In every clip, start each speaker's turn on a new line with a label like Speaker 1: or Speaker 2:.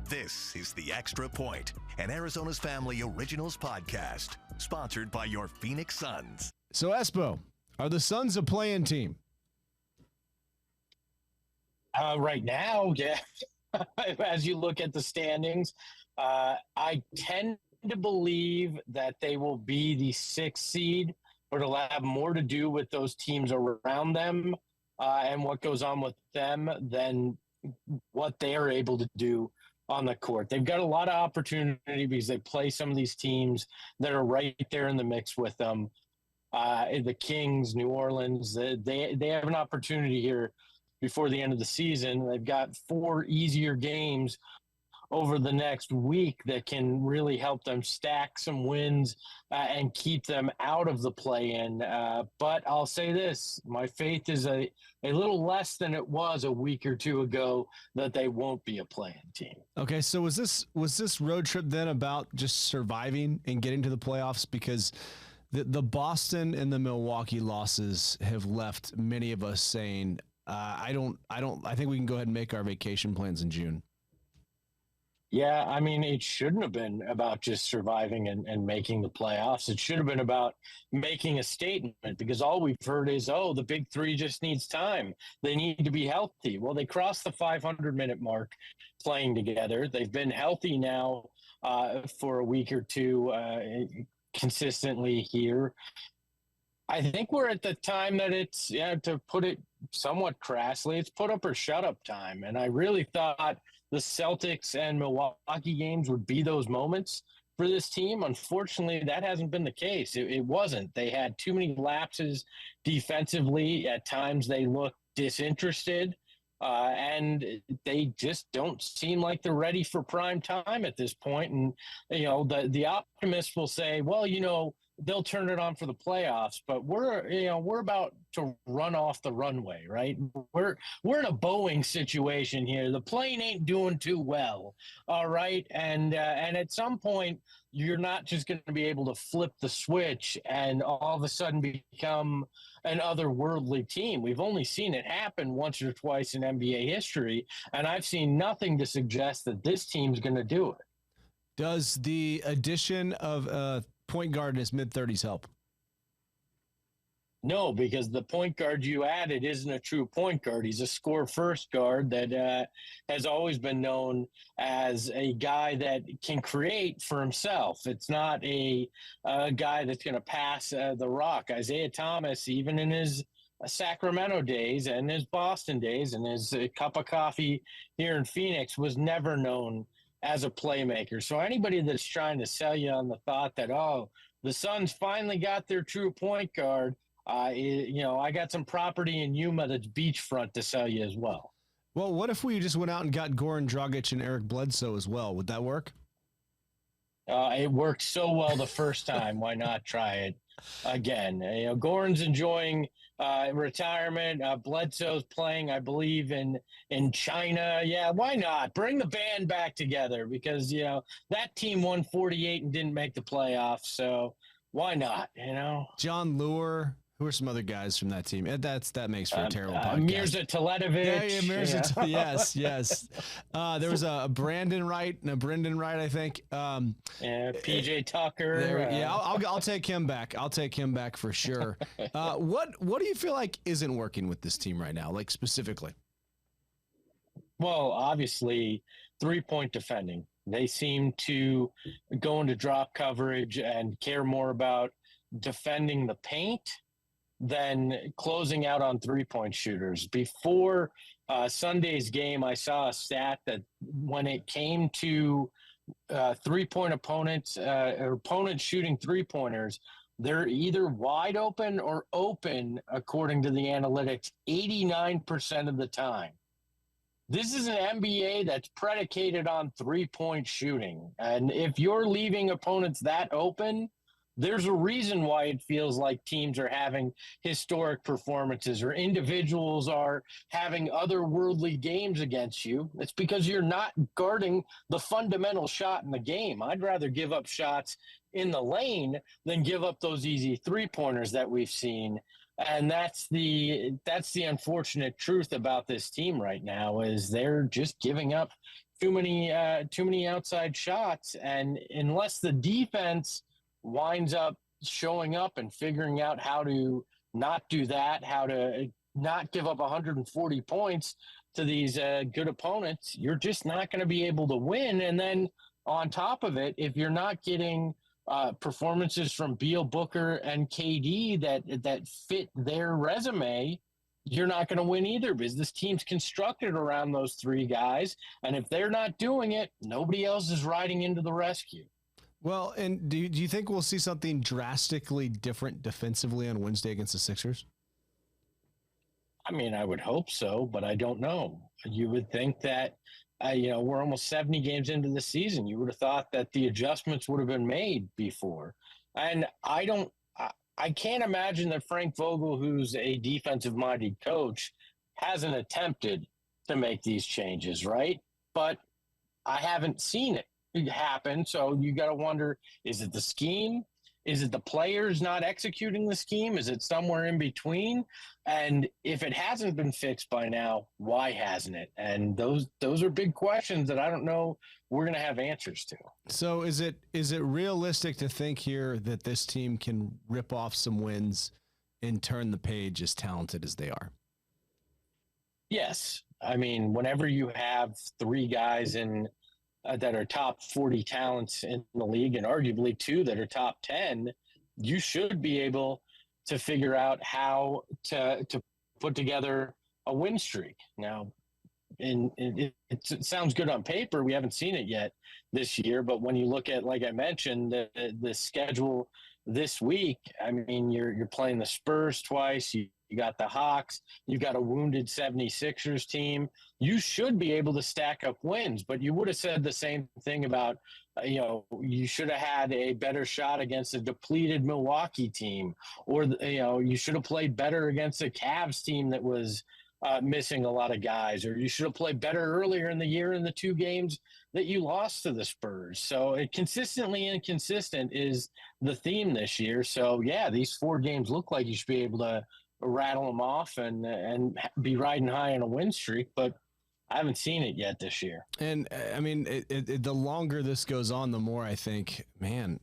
Speaker 1: This is The Extra Point, an Arizona's Family Originals podcast, sponsored by your PHNX Suns.
Speaker 2: So, Espo, are the Suns a play-in team?
Speaker 3: Right now, yeah. As you look at the standings, I tend to believe that they will be the 6th seed, but it'll have more to do with those teams around them and what goes on with them than what they are able to do on the court. They've got a lot of opportunity because they play some of these teams that are right there in the mix with them. The Kings, New Orleans, they have an opportunity here before the end of the season. They've got 4 easier games over the next week that can really help them stack some wins and keep them out of the play-in. But I'll say this, my faith is a little less than it was a week or two ago that they won't be a play-in team.
Speaker 2: Okay, so was this road trip then about just surviving and getting to the playoffs? Because the Boston and the Milwaukee losses have left many of us saying, I think we can go ahead and make our vacation plans in June.
Speaker 3: Yeah, I mean, it shouldn't have been about just surviving and making the playoffs. It should have been about making a statement, because all we've heard is, oh, the big three just needs time. They need to be healthy. Well, they crossed the 500-minute mark playing together. They've been healthy now for a week or two consistently here. I think we're at the time that it's, to put it somewhat crassly, it's put up or shut up time. And I really thought the Celtics and Milwaukee games would be those moments for this team. Unfortunately, that hasn't been the case. It wasn't. They had too many lapses defensively. At times they looked disinterested, and they just don't seem like they're ready for prime time at this point. And, the optimists will say, well, they'll turn it on for the playoffs, but we're about to run off the runway, right? We're in a Boeing situation here. The plane ain't doing too well, all right? And at some point, you're not just going to be able to flip the switch and all of a sudden become an otherworldly team. We've only seen it happen once or twice in NBA history, and I've seen nothing to suggest that this team's going to do it.
Speaker 2: Does the addition of point guard in his mid-30s help?
Speaker 3: No, because the point guard you added isn't a true point guard. He's a score-first guard that has always been known as a guy that can create for himself. It's not a guy that's going to pass the rock. Isaiah Thomas, even in his Sacramento days and his Boston days and his cup of coffee here in Phoenix, was never known as a playmaker. So anybody that's trying to sell you on the thought that, oh, the Suns finally got their true point guard, I got some property in Yuma that's beachfront to sell you as well.
Speaker 2: Well, what if we just went out and got Goran Dragic and Eric Bledsoe as well? Would that work?
Speaker 3: It worked so well the first time. Why not try it again? Goran's enjoying retirement. Bledsoe's playing, I believe, in China. Yeah, why not? Bring the band back together, because, that team won 48 and didn't make the playoffs. So why not,
Speaker 2: John Lure. Who are some other guys from that team? That makes for a terrible podcast.
Speaker 3: Mirza Teletovic.
Speaker 2: Yeah, Mirza. Yes. There was a Brandon Wright and a Brendan Wright, I think.
Speaker 3: PJ Tucker.
Speaker 2: I'll take him back. I'll take him back for sure. What do you feel like isn't working with this team right now, like specifically?
Speaker 3: Well, obviously, 3-point defending. They seem to go into drop coverage and care more about defending the paint than closing out on 3-point shooters. Before Sunday's game, I saw a stat that when it came to 3-point opponents or opponents shooting 3-pointers, they're either wide open or open, according to the analytics, 89% of the time. This is an NBA that's predicated on 3-point shooting. And if you're leaving opponents that open, there's a reason why it feels like teams are having historic performances or individuals are having otherworldly games against you. It's because you're not guarding the fundamental shot in the game. I'd rather give up shots in the lane than give up those easy 3-pointers that we've seen. And that's the unfortunate truth about this team right now, is they're just giving up too many outside shots. And unless the defense winds up showing up and figuring out how to not do that, how to not give up 140 points to these good opponents, you're just not going to be able to win. And then on top of it, if you're not getting performances from Beal, Booker, and KD that fit their resume, you're not going to win either, because this team's constructed around those three guys. And if they're not doing it, nobody else is riding into the rescue.
Speaker 2: Well, and do you think we'll see something drastically different defensively on Wednesday against the Sixers?
Speaker 3: I mean, I would hope so, but I don't know. You would think that, we're almost 70 games into the season. You would have thought that the adjustments would have been made before. And I can't imagine that Frank Vogel, who's a defensive-minded coach, hasn't attempted to make these changes, right? But I haven't seen it happen. So you got to wonder, is it the scheme? Is it the players not executing the scheme? Is it somewhere in between? And if it hasn't been fixed by now, why hasn't it? And those are big questions that I don't know we're going to have answers to.
Speaker 2: So is it realistic to think here that this team can rip off some wins and turn the page as talented as they are?
Speaker 3: Yes. I mean, whenever you have three guys in that are top 40 talents in the league, and arguably two that are top 10, you should be able to figure out how to put together a win streak. Now, it sounds good on paper. We haven't seen it yet this year, but when you look at, like I mentioned, the schedule this week, I mean, you're playing the Spurs twice. You got the Hawks. You've got a wounded 76ers team. You should be able to stack up wins, but you would have said the same thing about, you should have had a better shot against a depleted Milwaukee team, or, you should have played better against a Cavs team that was missing a lot of guys, or you should have played better earlier in the year in the two games that you lost to the Spurs. So consistently inconsistent is the theme this year. So, yeah, these 4 games look like you should be able to rattle them off and be riding high on a win streak, but I haven't seen it yet this year.
Speaker 2: And I mean, the longer this goes on, the more I think, man,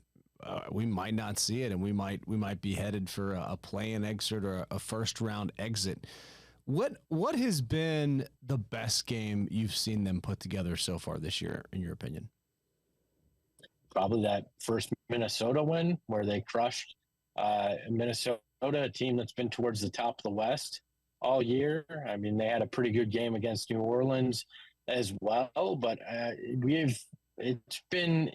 Speaker 2: we might not see it, and we might be headed for a play-in exit or a first-round exit. What has been the best game you've seen them put together so far this year, in your opinion?
Speaker 3: Probably that first Minnesota win where they crushed Minnesota, a team that's been towards the top of the West all year. I mean, they had a pretty good game against New Orleans as well, but it's been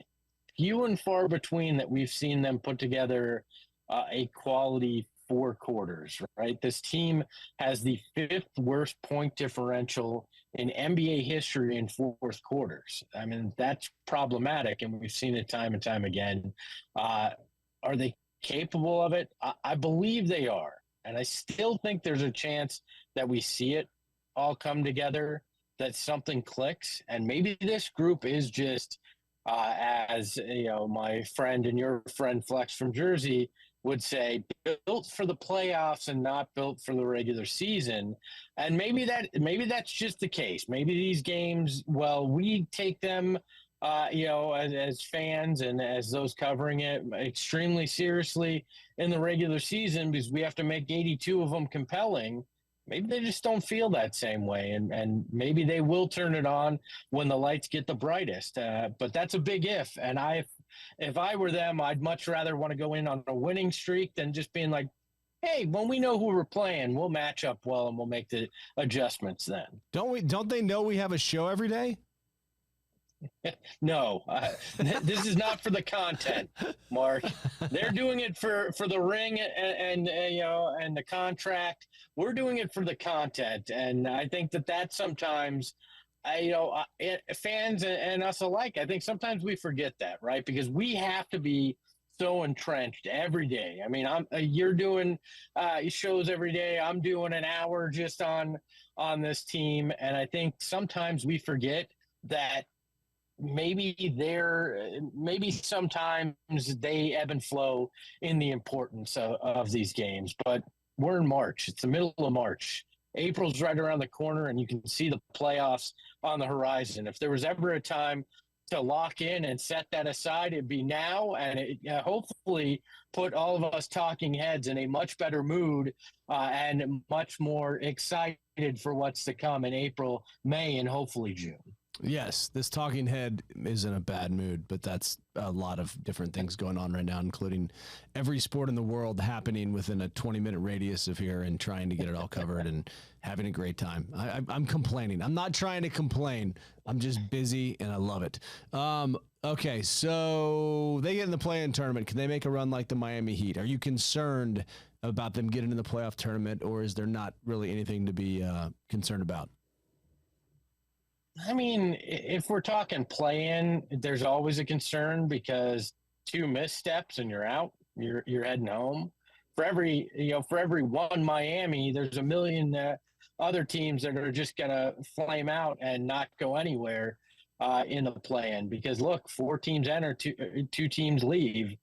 Speaker 3: few and far between that we've seen them put together a quality 4 quarters, right? This team has the 5th worst point differential in NBA history in 4th quarters. I mean, that's problematic, and we've seen it time and time again. Are they capable of it? I believe they are. And I still think there's a chance that we see it all come together, that something clicks. And maybe this group is just, as my friend and your friend Flex from Jersey would say, built for the playoffs and not built for the regular season. And maybe that's just the case. Maybe these games, well, we take them as fans and as those covering it extremely seriously in the regular season, because we have to make 82 of them compelling. Maybe they just don't feel that same way, and maybe they will turn it on when the lights get the brightest. But that's a big if, and if I were them, I'd much rather want to go in on a winning streak than just being like, hey, when we know who we're playing, we'll match up well and we'll make the adjustments then.
Speaker 2: Don't they know we have a show every day?
Speaker 3: No, this is not for the content, Mark. They're doing it for the ring and the contract. We're doing it for the content, and I think that sometimes, fans and us alike, I think sometimes we forget that, right? Because we have to be so entrenched every day. I mean, you're doing shows every day. I'm doing an hour just on this team, and I think sometimes we forget that. Maybe sometimes they ebb and flow in the importance of these games, but we're in March. It's the middle of March. April's right around the corner, and you can see the playoffs on the horizon. If there was ever a time to lock in and set that aside, it'd be now, and it hopefully put all of us talking heads in a much better mood and much more excited for what's to come in April, May, and hopefully June.
Speaker 2: Yes, this talking head is in a bad mood, but that's a lot of different things going on right now, including every sport in the world happening within a 20-minute radius of here and trying to get it all covered and having a great time. I'm complaining. I'm not trying to complain. I'm just busy, and I love it. Okay, so they get in the play-in tournament. Can they make a run like the Miami Heat? Are you concerned about them getting in the playoff tournament, or is there not really anything to be concerned about?
Speaker 3: I mean, if we're talking play-in, there's always a concern because 2 missteps and you're out. You're heading home. For every one Miami, there's a million other teams that are just gonna flame out and not go anywhere in the play-in. Because look, 4 teams enter, 2 teams leave,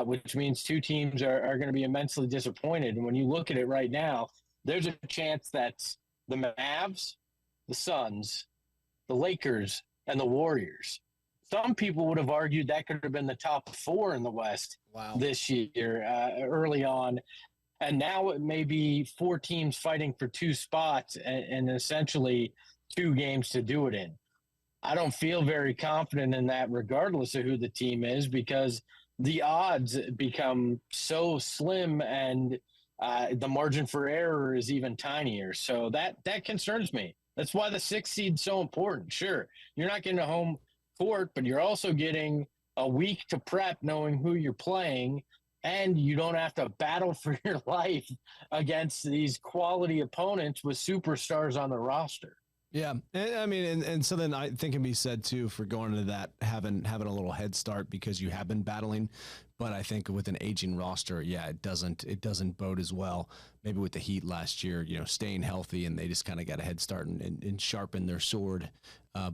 Speaker 3: which means 2 teams are going to be immensely disappointed. And when you look at it right now, there's a chance that the Mavs, the Suns, the Lakers, and the Warriors. Some people would have argued that could have been the top 4 in the West this year early on. And now it may be 4 teams fighting for 2 spots and essentially 2 games to do it in. I don't feel very confident in that regardless of who the team is because the odds become so slim and the margin for error is even tinier. So that concerns me. That's why the 6th seed's so important. Sure, you're not getting a home court, but you're also getting a week to prep knowing who you're playing, and you don't have to battle for your life against these quality opponents with superstars on the roster.
Speaker 2: Yeah, I mean, and so then I think it can be said too for going into that having a little head start because you have been battling, but I think with an aging roster, yeah, it doesn't bode as well. Maybe with the Heat last year, staying healthy and they just kind of got a head start and sharpened their sword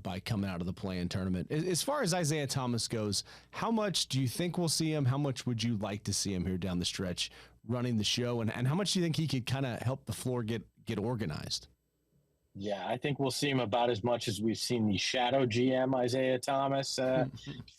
Speaker 2: by coming out of the play-in tournament. As far as Isaiah Thomas goes, how much do you think we'll see him? How much would you like to see him here down the stretch running the show, and how much do you think he could kind of help the floor get organized?
Speaker 3: Yeah, I think we'll see him about as much as we've seen the shadow GM Isaiah Thomas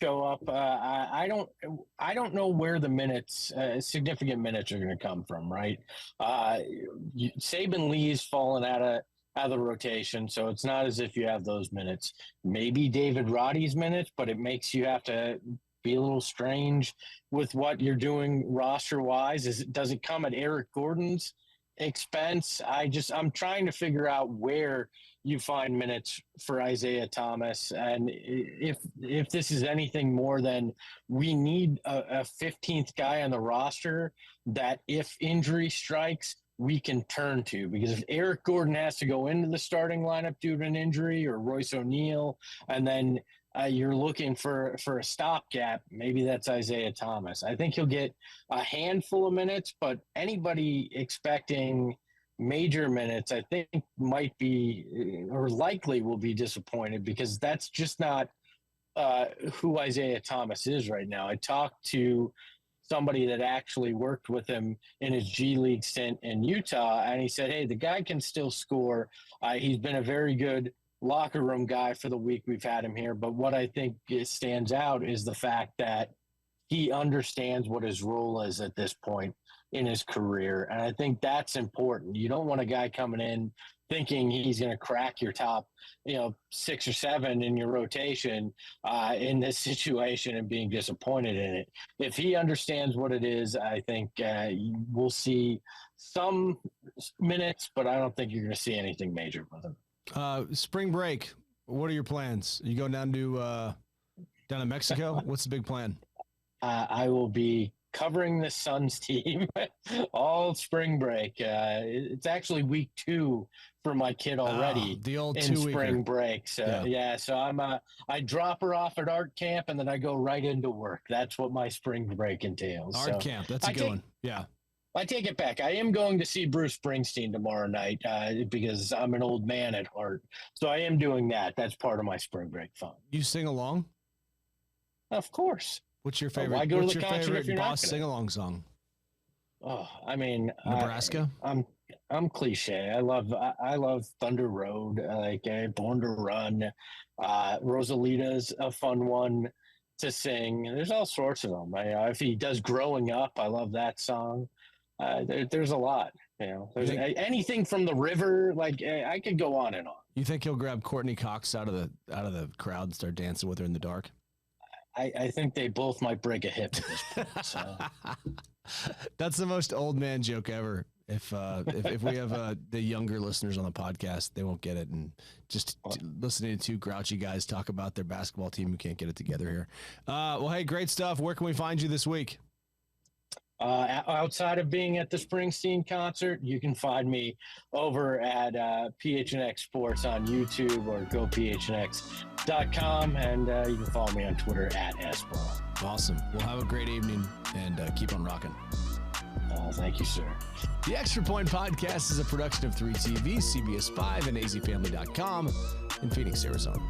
Speaker 3: show up. I don't know where the minutes, significant minutes, are going to come from. Right, Saban Lee's fallen out of the rotation, so it's not as if you have those minutes. Maybe David Roddy's minutes, but it makes you have to be a little strange with what you're doing roster wise. Does it come at Eric Gordon's expense? I'm trying to figure out where you find minutes for Isaiah Thomas, and if this is anything more than we need a 15th guy on the roster that if injury strikes we can turn to, because if Eric Gordon has to go into the starting lineup due to an injury, or Royce O'Neal, and then you're looking for a stopgap, maybe that's Isaiah Thomas. I think he'll get a handful of minutes, but anybody expecting major minutes, I think might be or likely will be disappointed, because that's just not who Isaiah Thomas is right now. I talked to somebody that actually worked with him in his G League stint in Utah, and he said, hey, the guy can still score. He's been a very good locker room guy for the week we've had him here. But what I think stands out is the fact that he understands what his role is at this point in his career. And I think that's important. You don't want a guy coming in thinking he's going to crack your top, 6 or 7 in your rotation in this situation and being disappointed in it. If he understands what it is, I think we'll see some minutes, but I don't think you're going to see anything major with him.
Speaker 2: Spring break, what are your plans? You go down to Mexico? What's the big plan?
Speaker 3: I will be covering the Suns team all spring break. It's actually week 2 for my kid already.
Speaker 2: The old
Speaker 3: in
Speaker 2: 2-weeker.
Speaker 3: Spring break. So yeah, so I drop her off at art camp and then I go right into work. That's what my spring break entails.
Speaker 2: Art camp, that's a good one. Yeah.
Speaker 3: I take it back. I am going to see Bruce Springsteen tomorrow night because I'm an old man at heart. So I am doing that. That's part of my spring break fun.
Speaker 2: You sing along?
Speaker 3: Of course.
Speaker 2: What's your favorite? What's your favorite Boss sing along song?
Speaker 3: Oh, I mean,
Speaker 2: Nebraska.
Speaker 3: I'm cliche. I love Thunder Road, like Born to Run. Rosalita's a fun one to sing. There's all sorts of them. If he does Growing Up, I love that song. There's a lot. There's anything from the river. Like I could go on and on.
Speaker 2: You think he'll grab Courtney Cox out of the crowd and start dancing with her in the dark?
Speaker 3: I think they both might break a hip at this point. So.
Speaker 2: That's the most old man joke ever. If we have the younger listeners on the podcast, they won't get it. And just listening to two grouchy guys talk about their basketball team who can't get it together here. Well, hey, great stuff. Where can we find you this week?
Speaker 3: Outside of being at the Springsteen concert, you can find me over at PHNX Sports on YouTube or gophnx.com. And you can follow me on Twitter at Espo.
Speaker 2: Awesome. Well, have a great evening and keep on rocking.
Speaker 3: Thank you, sir.
Speaker 2: The Extra Point Podcast is a production of 3TV, CBS 5, and azfamily.com in Phoenix, Arizona.